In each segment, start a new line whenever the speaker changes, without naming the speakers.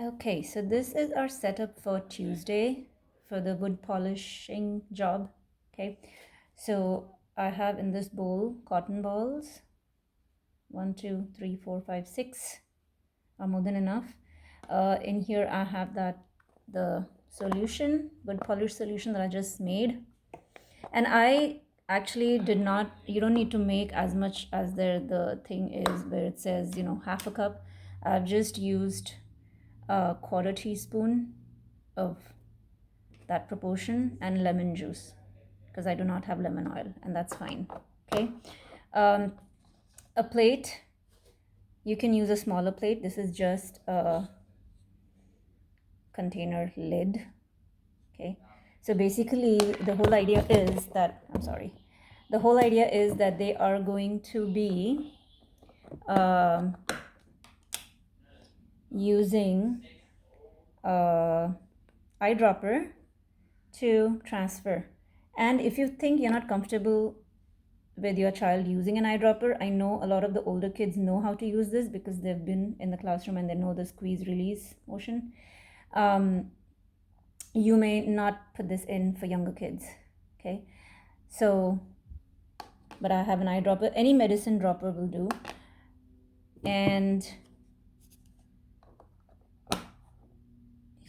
Okay, so this is our setup for Tuesday for the wood polishing job. Okay, so I have in this bowl cotton balls. 1, 2, 3, 4, 5, 6 are more than enough. In here I have the solution, wood polish solution that I just made. And I actually did not, you don't need to make as much as the thing is where it says, half a cup. I've just used a quarter teaspoon of that proportion and lemon juice because I do not have lemon oil, and that's fine. Okay. um, a plate, you can use a smaller plate. This is just a container lid. Okay, so basically the whole idea is that, the whole idea is that they are going to be using a eyedropper to transfer. And if you think you're not comfortable with your child using an eyedropper, I know a lot of the older kids know how to use this because they've been in the classroom and they know the squeeze release motion. You may not put this in for younger kids. Okay, so but I have an eyedropper. Any medicine dropper will do. And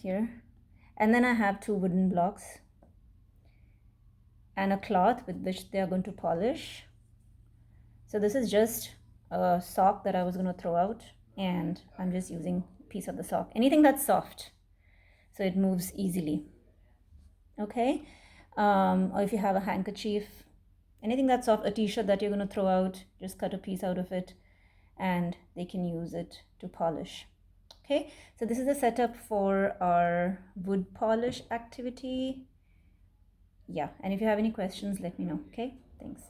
here, and then I have 2 wooden blocks and a cloth with which they are going to polish. So this is just a sock that I was going to throw out, and I'm just using a piece of the sock, anything that's soft so it moves easily. Okay, or if you have a handkerchief, anything that's soft, a t-shirt that you're going to throw out, just cut a piece out of it and they can use it to polish. Okay, so this is the setup for our wood polish activity. Yeah, and if you have any questions, let me know. Okay, thanks.